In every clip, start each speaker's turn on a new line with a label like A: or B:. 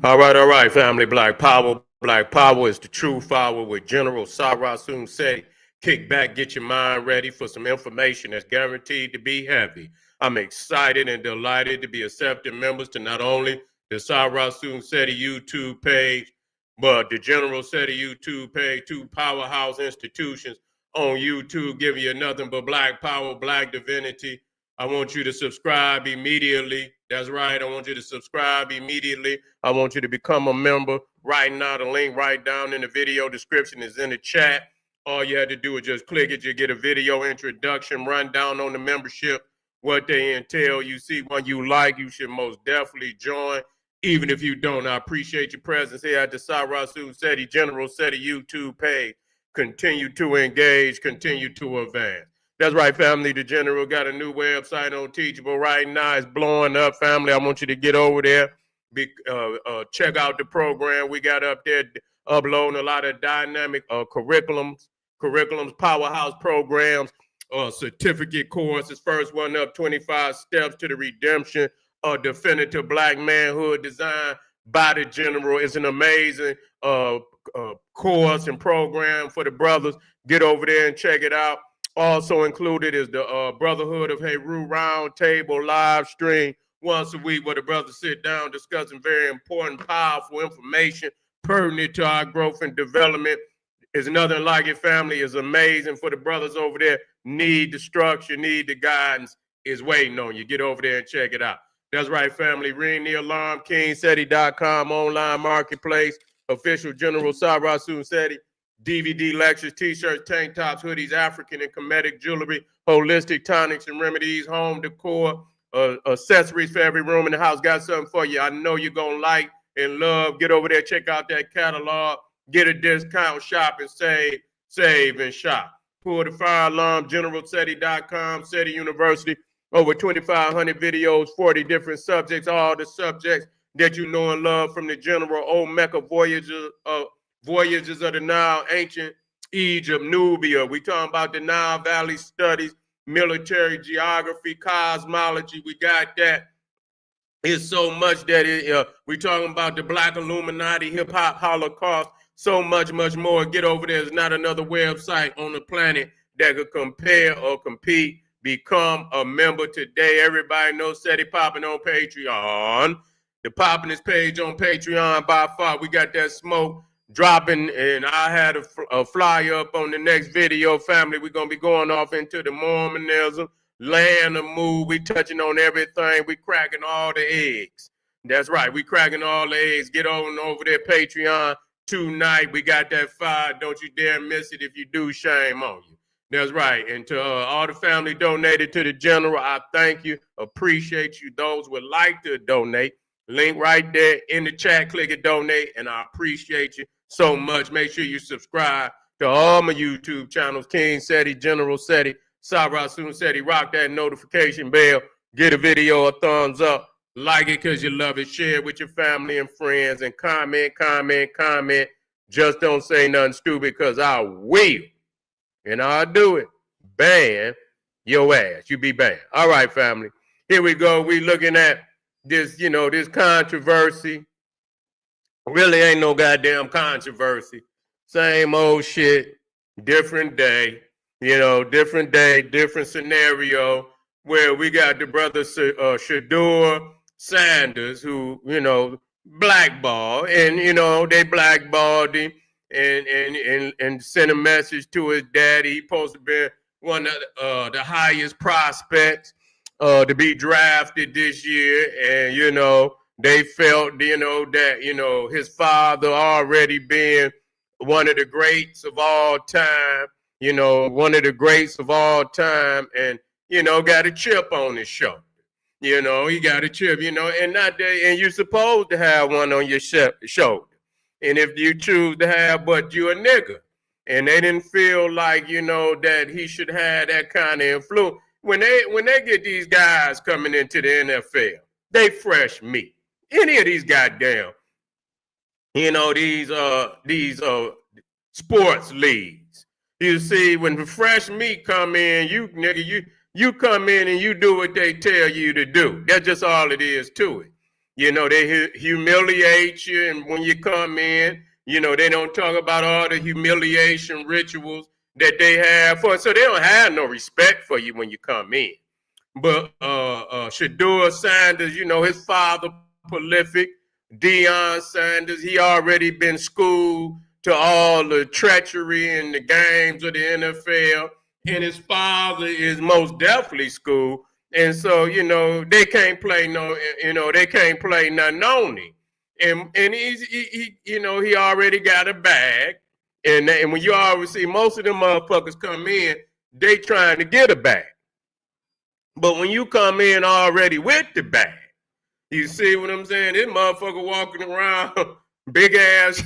A: All right, family. Black Power. Black Power is the true power with General Sarasun Seti. Kick back, get your mind ready for some information that's guaranteed to be heavy. I'm excited and delighted to be accepting members to not only the Sarasun Seti YouTube page, but the General Seti YouTube page, two powerhouse institutions on YouTube giving you nothing but black power, black divinity. I want you to subscribe immediately. That's right. I want you to subscribe immediately. I want you to become a member right now. The link right down in the video description is in the chat. All you had to do is just click it. You get a video introduction, rundown on the membership, what they entail. You see one you like, you should most definitely join. Even if you don't, I appreciate your presence here at the Sarasu Seti General Seti YouTube page. Continue to engage, continue to advance. That's right, family. The General got a new website on Teachable right now. It's blowing up, family. I want you to get over there. Check out the program we got up there, uploading a lot of dynamic curriculums, powerhouse programs, certificate courses. First one up, 25 Steps to the Redemption of Definitive Black Manhood, designed by the General. It's an amazing course and program for the brothers. Get over there and check it out. Also included is the Brotherhood of Heru Roundtable live stream once a week where the brothers sit down discussing very important, powerful information pertinent to our growth and development. Is nothing like it, family. Is amazing for the brothers over there. Need the structure, need the guidance, is waiting on you. Get over there and check it out. That's right, family. Ring the alarm, KingSeti.com, online marketplace, official General Sarasun Seti. DVD lectures, t-shirts, tank tops, hoodies, African and Kemetic jewelry, holistic tonics and remedies, home decor, accessories for every room in the house. Got something for you. I know you're going to like and love. Get over there, check out that catalog, get a discount, shop and save and shop. Pull the fire alarm, GeneralSeti.com, Seti University, over 2,500 videos, 40 different subjects, all the subjects that you know and love from the General Old Mecca Voyages of the Nile, ancient Egypt, Nubia. We talking about the Nile Valley studies, military geography, cosmology. We got that. It's so much that we talking about the Black Illuminati, hip hop, Holocaust, so much more. Get over there. There's not another website on the planet that could compare or compete. Become a member today. Everybody knows Seti popping on Patreon. The poppinest page on Patreon by far. We got that smoke dropping, and I had a flyer up on the next video, family. We're going to be going off into the Mormonism, land of move. We touching on everything. We cracking all the eggs. That's right. We cracking all the eggs. Get on over there, Patreon tonight. We got that fire. Don't you dare miss it. If you do, shame on you. That's right. And to all the family donated to the General, I thank you. Appreciate you. Those would like to donate, link right there in the chat. Click it, donate, and I appreciate you so much. Make sure you subscribe to all my YouTube channels, King Seti, General Seti, Sarasun Seti. Rock that notification bell. Get a video a thumbs up. Like it because you love it. Share it with your family and friends. And comment. Just don't say nothing stupid because I will. And I'll do it. Ban your ass. You be banned. All right, family. Here we go. We looking at this, this controversy. Really ain't no goddamn controversy. Same old shit, different day, different day, different scenario, where we got the brother Shadur Sanders, who, blackballed, and, they blackballed him and sent a message to his daddy. He supposed to be one of the highest prospects to be drafted this year, and, they felt, that, his father already being one of the greats of all time, one of the greats of all time, and, got a chip on his shoulder. He got a chip, and not that, and you're supposed to have one on your shoulder. And if you choose to have, but you a nigga, and they didn't feel like, that he should have that kind of influence. When they get these guys coming into the NFL, they fresh meat. Any of these goddamn, these sports leagues. You see, when the fresh meat come in, you come in and you do what they tell you to do. That's just all it is to it. You know, they humiliate you, and when you come in, you know, they don't talk about all the humiliation rituals that they have for, so they don't have no respect for you when you come in. But Shadur Sanders, you know, his father prolific, Deion Sanders, he already been schooled to all the treachery in the games of the NFL, and his father is most definitely schooled. And so, you know, they can't play they can't play nothing on him. And he you know, he already got a bag. And when you always see most of them motherfuckers come in, they trying to get a bag. But when you come in already with the bag, you see what I'm saying? This motherfucker walking around, big ass,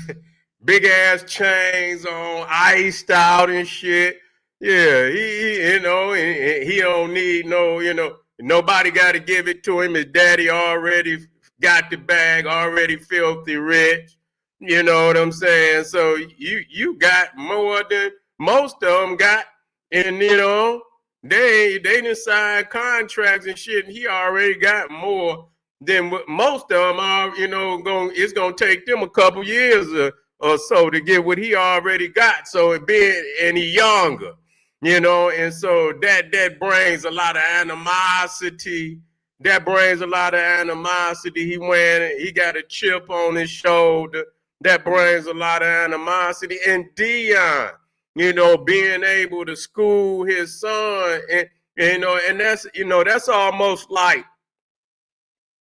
A: big ass chains on, iced out and shit. Yeah, you know, and he don't need no, you know, nobody got to give it to him. His daddy already got the bag, already filthy rich. You know what I'm saying? So you got more than most of them got, and you know they didn't sign contracts and shit, and he already got more than what most of them are. You know, it's gonna take them a couple years or so to get what he already got. So it being and he younger, you know, and so that brings a lot of animosity. That brings a lot of animosity. He got a chip on his shoulder. That brings a lot of animosity. And Deion, you know, being able to school his son, and you know, and that's almost like,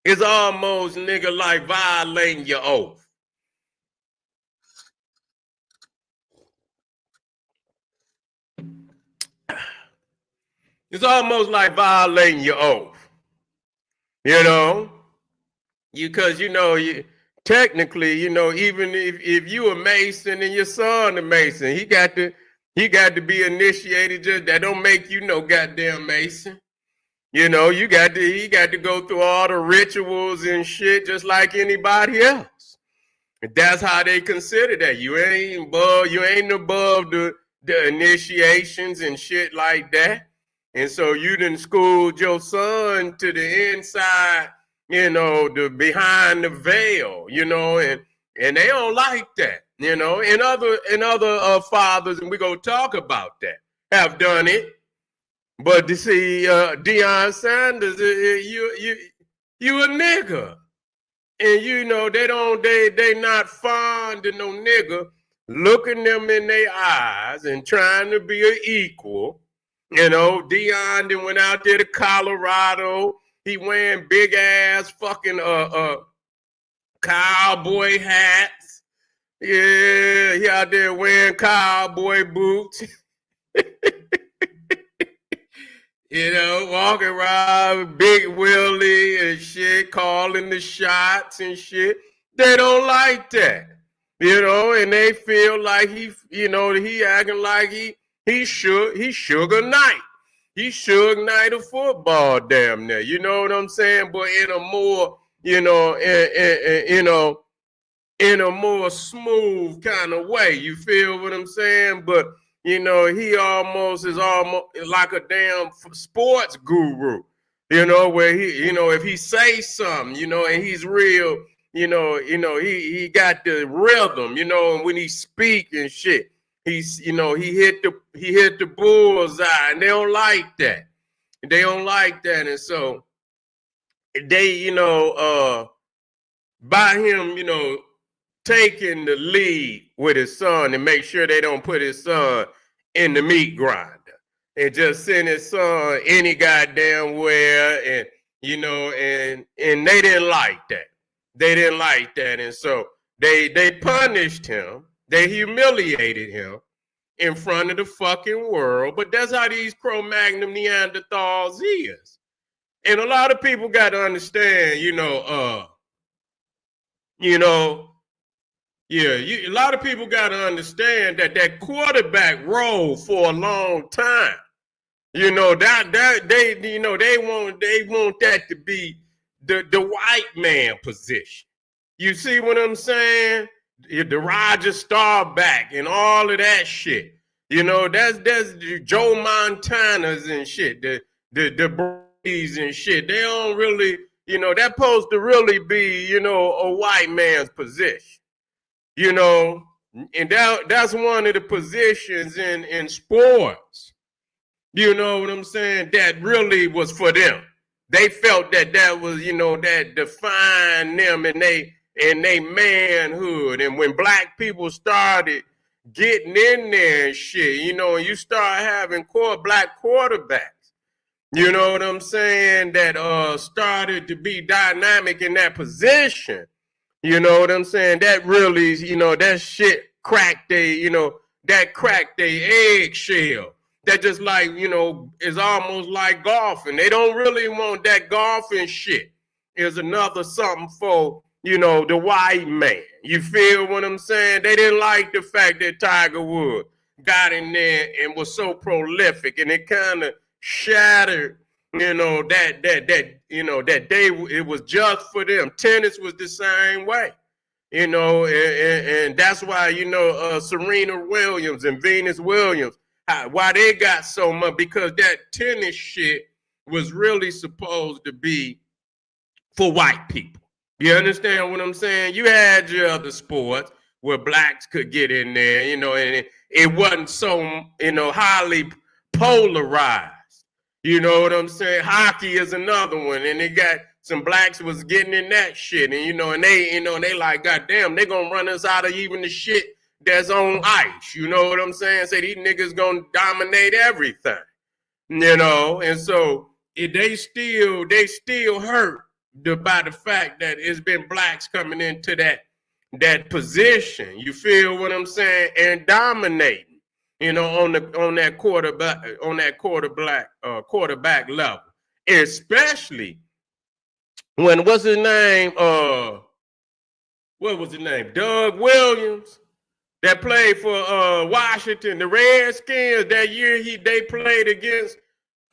A: it's almost, nigga, like violating your oath. It's almost like violating your oath. You know, because you know technically, you know, even if you a Mason and your son a Mason, he got to be initiated. Just that don't make you no goddamn Mason. You know, he got to go through all the rituals and shit just like anybody else. That's how they consider that. You ain't above the initiations and shit like that. And so you done schooled your son to the inside, you know, the behind the veil, you know, and they don't like that, you know. And other fathers, and we gonna talk about that, have done it. But to see Deion Sanders, you a nigga. And you know, they not fond of no nigga looking them in their eyes and trying to be an equal. You know, Deion then went out there to Colorado. He wearing big ass fucking cowboy hats. Yeah, he out there wearing cowboy boots. You know, walking around Big Willie and shit, calling the shots and shit. They don't like that. You know, and they feel like he acting like he Sugar Knight. He Suge Knight of football, damn near. You know what I'm saying? But in a more, you know, in a more smooth kind of way. You feel what I'm saying? But you know, he is almost like a damn sports guru. You know, where he, you know, if he says something, you know, and he's real, he got the rhythm, you know, and when he speak and shit, he's, you know, he hit the bullseye, and they don't like that. They don't like that, and so they, you know, by him, you know, taking the lead with his son and make sure they don't put his son in the meat grinder and just send his son any goddamn where, and you know, and they didn't like that. They didn't like that, and so they punished him. They humiliated him in front of the fucking world. But that's how these Cro-Magnon Neanderthals is. And a lot of people got to understand, you know, a lot of people got to understand that quarterback role for a long time, you know, that they, you know, they want that to be the white man position. You see what I'm saying? The Roger Staubach and all of that shit. You know, that's Joe Montanas and shit. The Brady's and shit. They don't really, that's supposed to really be, a white man's position, and that's one of the positions in sports, you know what I'm saying, that really was for them. They felt that was, that defined them and they manhood. And when black people started getting in there and shit, and you start having black quarterbacks, you know what I'm saying, that started to be dynamic in that position, you know what I'm saying, that really, that shit cracked that cracked their eggshell. That just like, is almost like golfing. They don't really want that golfing shit. Is another something for, the white man. You feel what I'm saying? They didn't like the fact that Tiger Woods got in there and was so prolific, and it kind of shattered, that it was just for them. Tennis was the same way. And that's why, Serena Williams and Venus Williams, why they got so much, because that tennis shit was really supposed to be for white people. You understand what I'm saying? You had your other sports where blacks could get in there, and it wasn't so, highly polarized. You know what I'm saying? Hockey is another one, and they got some blacks was getting in that shit, and and they like, goddamn, they gonna run us out of even the shit that's on ice. You know what I'm saying? Say these niggas gonna dominate everything, and so they still hurt by the fact that it's been blacks coming into that position. You feel what I'm saying? And dominating. On that quarterback level, especially when what's his name? What was his name? Doug Williams, that played for Washington, the Redskins. That year they played against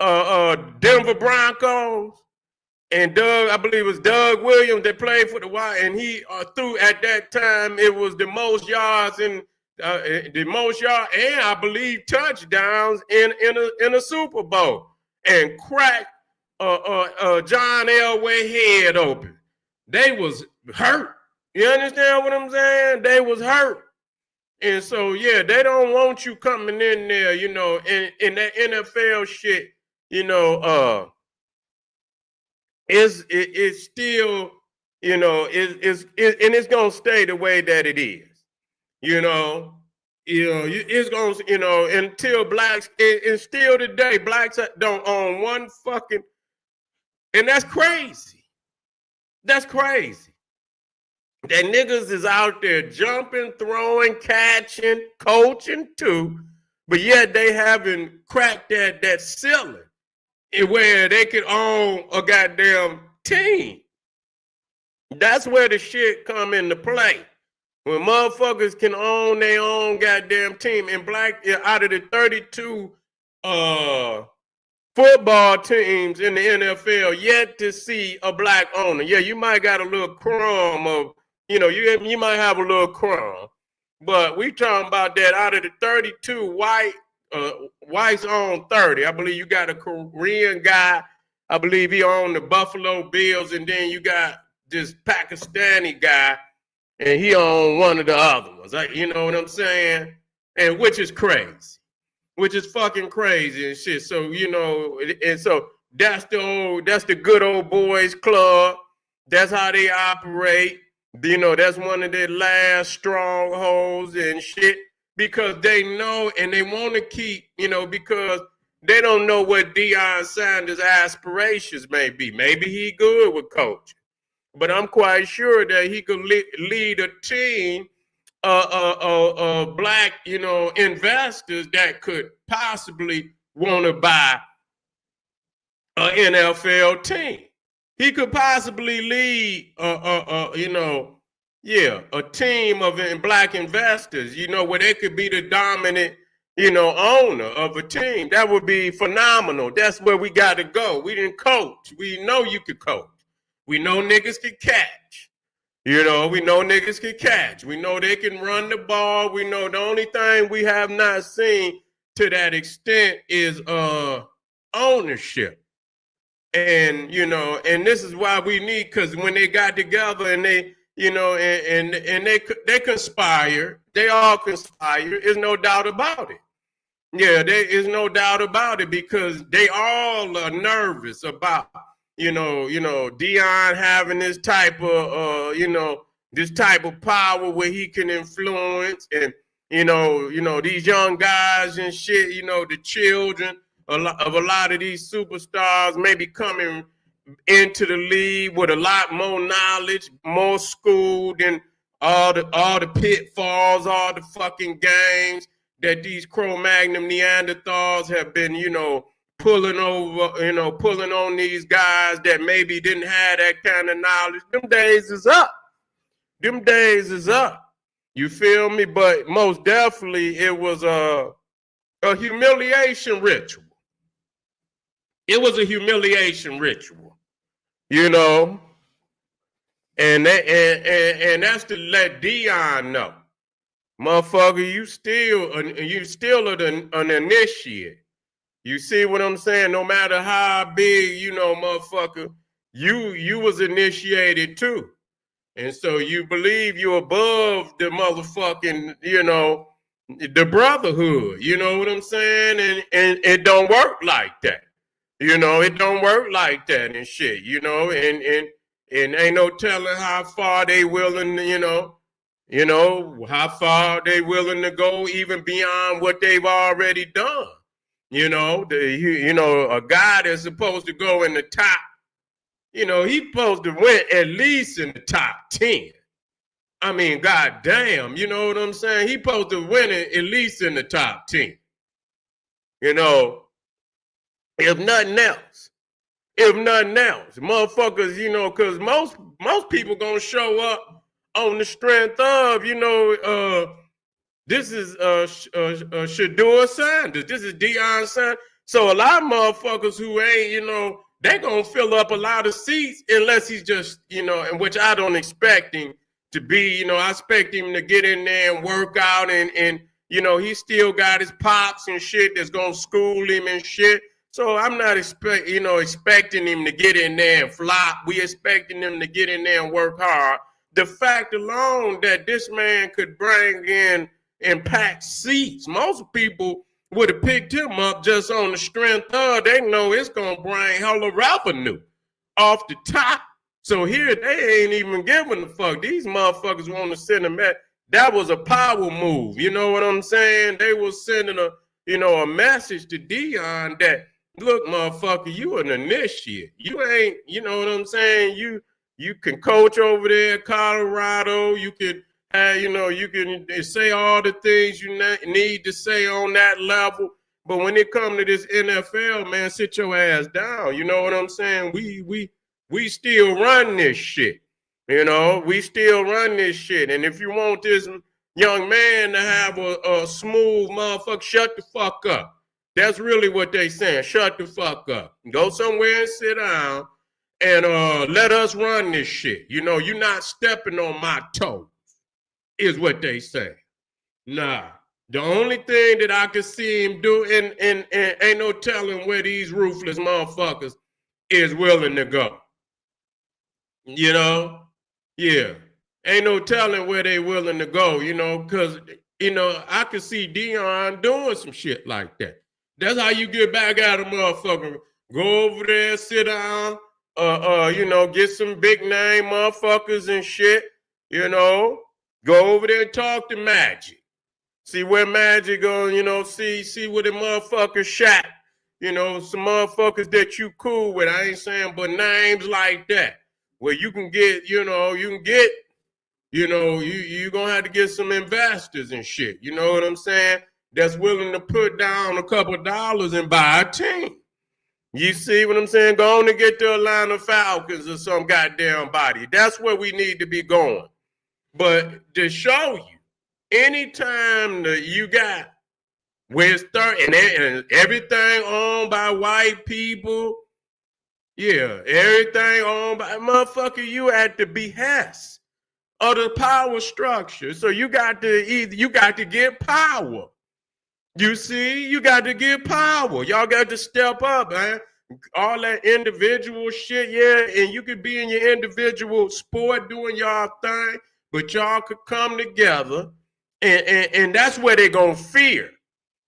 A: Denver Broncos, and I believe it was Doug Williams that played for the Washington, and he threw at that time. It was the most yards and I believe touchdowns in a Super Bowl, and cracked John Elway head open. They was hurt. You understand what I'm saying? They was hurt. And so, yeah, they don't want you coming in there, in that NFL shit, it's still, and it's going to stay the way that it is. It's going to, until blacks, and still today, blacks don't own one fucking, and that's crazy. That's crazy. That niggas is out there jumping, throwing, catching, coaching too, but yet they haven't cracked that ceiling where they could own a goddamn team. That's where the shit come into play. When motherfuckers can own their own goddamn team, and black, out of the 32 football teams in the NFL, yet to see a black owner. Yeah, you might got a little crumb of, you might have a little crumb, but we talking about that out of the 32 whites own 30. I believe you got a Korean guy. I believe he owned the Buffalo Bills, and then you got this Pakistani guy, and he owned one of the other ones. You know what I'm saying? And which is crazy. Which is fucking crazy and shit. So, and so that's the good old boys club. That's how they operate. That's one of their last strongholds and shit, because they know and they want to keep, because they don't know what Deion Sanders' aspirations may be. Maybe he good with coaching, but I'm quite sure that he could lead a team black, investors that could possibly want to buy an NFL team. He could possibly lead, a team of black investors, where they could be the dominant, owner of a team. That would be phenomenal. That's where we got to go. We didn't coach. We know you could coach. We know niggas could catch. We know niggas can catch. We know they can run the ball. We know the only thing we have not seen to that extent is ownership. And, and this is why we need, because when they got together and they, and they conspire, they all conspire, there's no doubt about it. Yeah, there is no doubt about it, because they all are nervous about, Deion having this type of, this type of power where he can influence, and, these young guys and shit, the children of a lot of these superstars maybe coming into the league with a lot more knowledge, more school than all the pitfalls, all the fucking games that these Cro-Magnon Neanderthals have been, pulling over, pulling on these guys that maybe didn't have that kind of knowledge. Them days is up. Them days is up. You feel me? But most definitely it was a humiliation ritual. It was a humiliation ritual, and that's to let Deion know, motherfucker, you still an initiate. You see what I'm saying? No matter how big, motherfucker, you was initiated too, and so you believe you're above the motherfucking, the brotherhood. You know what I'm saying? And it don't work like that. It don't work like that and shit, and ain't no telling how far they willing, how far they willing to go even beyond what they've already done. A guy that's supposed to go in the top, he's supposed to win at least in the top 10. I mean, goddamn, you know what I'm saying? He's supposed to win it at least in the top 10. If nothing else, motherfuckers, because most people gonna show up on the strength of, this is Shadur Sanders, this is Deion Sanders. So a lot of motherfuckers who ain't, they gonna fill up a lot of seats unless he's just, and which I don't expect him to be. I expect him to get in there and work out, and he still got his pops and shit that's gonna school him and shit. So I'm not expecting him to get in there and flop. We expecting him to get in there and work hard. The fact alone that this man could bring in and pack seats, most people would have picked him up just on the strength of, they know it's going to bring hella revenue off the top. So here they ain't even giving a fuck. These motherfuckers want to send him back. That was a power move. You know what I'm saying? They was sending a message to Deion that, look, motherfucker, you an initiate. You ain't, you know what I'm saying? You can coach over there in Colorado. You can you can say all the things you need to say on that level. But when it comes to this NFL, man, sit your ass down. You know what I'm saying? We still run this shit. We still run this shit. And if you want this young man to have a smooth motherfucker, shut the fuck up. That's really what they saying. Shut the fuck up. Go somewhere and sit down and let us run this shit. You're not stepping on my toes, is what they say. Nah. The only thing that I can see him do, and ain't no telling where these ruthless motherfuckers is willing to go. Yeah. Ain't no telling where they willing to go, because, I could see Deion doing some shit like that. That's how you get back at a motherfucker. Go over there, sit down, get some big name motherfuckers and shit, Go over there and talk to Magic. See where Magic going, see where the motherfuckers shot. Some motherfuckers that you cool with. I ain't saying but names like that. Where you can get, you're gonna have to get some investors and shit. You know what I'm saying? That's willing to put down a couple of dollars and buy a team. You see what I'm saying? Go on and get the Atlanta Falcons or some goddamn body. That's where we need to be going. But to show you, anytime that you got where it's and everything owned by white people, everything owned by motherfucker, you at the behest of the power structure. So you got to get power. You see, you got to get power. Y'all got to step up, man. all that individual shit, yeah, and you could be in your individual sport doing y'all thing, but y'all could come together, and that's where they're gonna fear.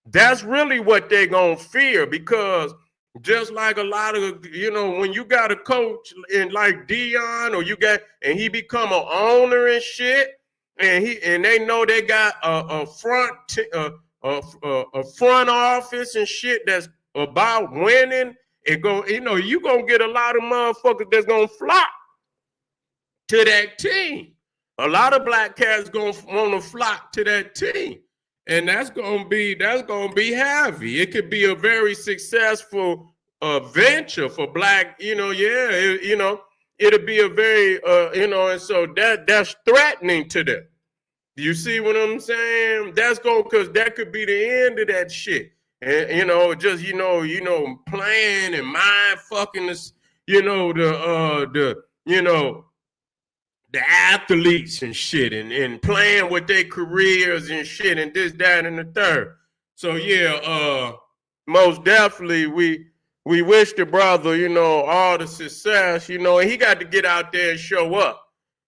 A: That's really what they're gonna fear, because just like a lot of, when you got a coach in like Deion, or you got, and he become an owner and shit, and they know they got a front office and shit that's about winning. It go, you gonna get a lot of motherfuckers that's gonna flock to that team. A lot of black cats gonna want to flock to that team, and that's gonna be heavy. It could be a very successful venture for black. It'll be a very and so that's threatening to them. You see what I'm saying? That's going, because that could be the end of that shit. And just playing and mind fucking this, the athletes and shit, and playing with their careers and shit, and this, that, and the third. So yeah, most definitely we wish the brother, all the success, and he got to get out there and show up.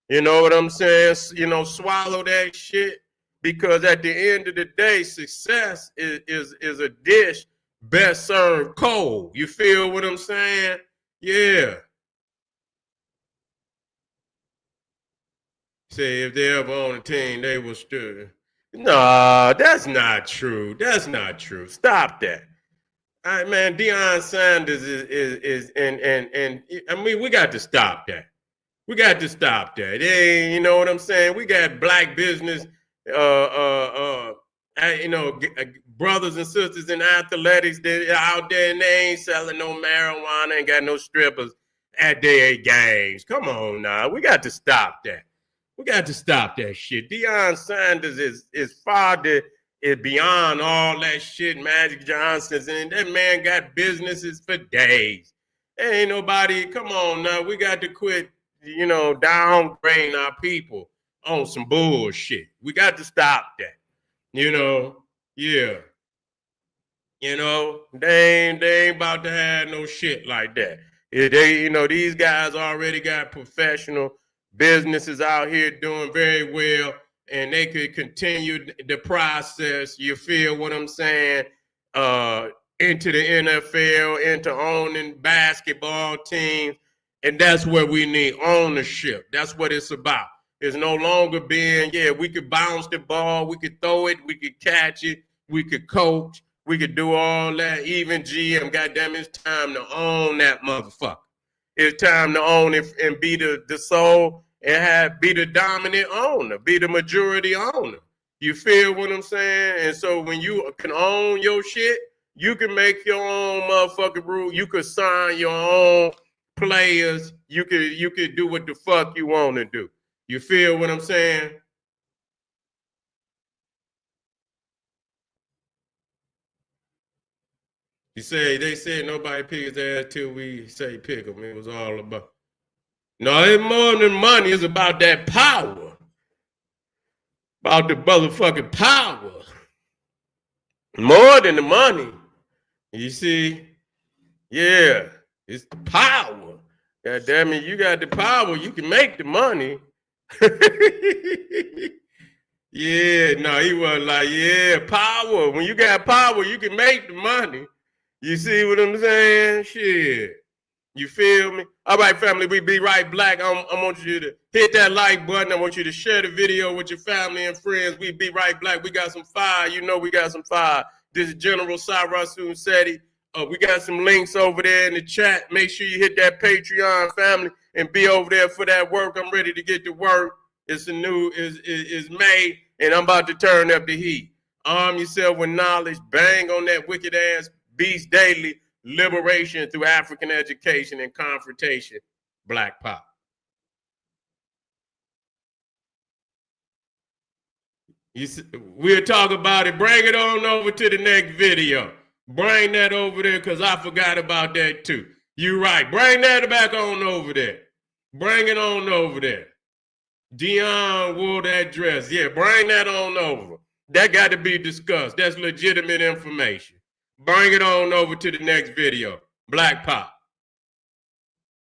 A: You know what I'm saying? Swallow that shit, because at the end of the day, success is a dish best served cold. You feel what I'm saying? Yeah. Say if they ever on a team, they will still. Nah, that's not true. That's not true. Stop that. All right, man. Deion Sanders is and I mean, we got to stop that. We got to stop that. Hey, you know what I'm saying? We got black business, brothers and sisters in athletics that are out there, and they ain't selling no marijuana, ain't got no strippers at their games. Come on now. We got to stop that. We got to stop that shit. Deion Sanders is father is beyond all that shit. Magic Johnson's, and that man got businesses for days. Ain't nobody. Come on now. We got to quit, downgrading our people on some bullshit. We got to stop that. Yeah. They ain't about to have no shit like that. These guys already got professional businesses out here doing very well, and they could continue the process. You feel what I'm saying? Into the NFL, into owning basketball teams, and that's where we need ownership. That's what it's about. It's no longer being, we could bounce the ball, we could throw it, we could catch it, we could coach, we could do all that. Even GM, goddamn, it's time to own that motherfucker. It's time to own it and be the soul, and be the dominant owner, be the majority owner. You feel what I'm saying? And so when you can own your shit, you can make your own motherfucking rule. You could sign your own players. You could do what the fuck you want to do. You feel what I'm saying? They said nobody pick his ass till we say pick him. It was all about. No, it's more than money. It's about that power. About the motherfucking power. More than the money. You see? Yeah. It's the power. God damn it, you got the power. You can make the money. Yeah, no, he was like, power. When you got power, you can make the money. You see what I'm saying? Shit. You feel me? All right, family, we be right back. I want you to hit that like button. I want you to share the video with your family and friends. We be right back. We got some fire. We got some fire. This is General Shadur Sanders. We got some links over there in the chat. Make sure you hit that Patreon, family, and be over there for that work. I'm ready to get to work. It's May, and I'm about to turn up the heat. Arm yourself with knowledge. Bang on that wicked ass beast daily. Liberation through African education and confrontation. Black Pop. We'll talk about it. Bring it on over to the next video. Bring that over there, because I forgot about that too. You right. Bring that back on over there. Bring it on over there. Deion wore that dress. Yeah, bring that on over. That got to be discussed. That's legitimate information. Bring it on over to the next video. Black Pop.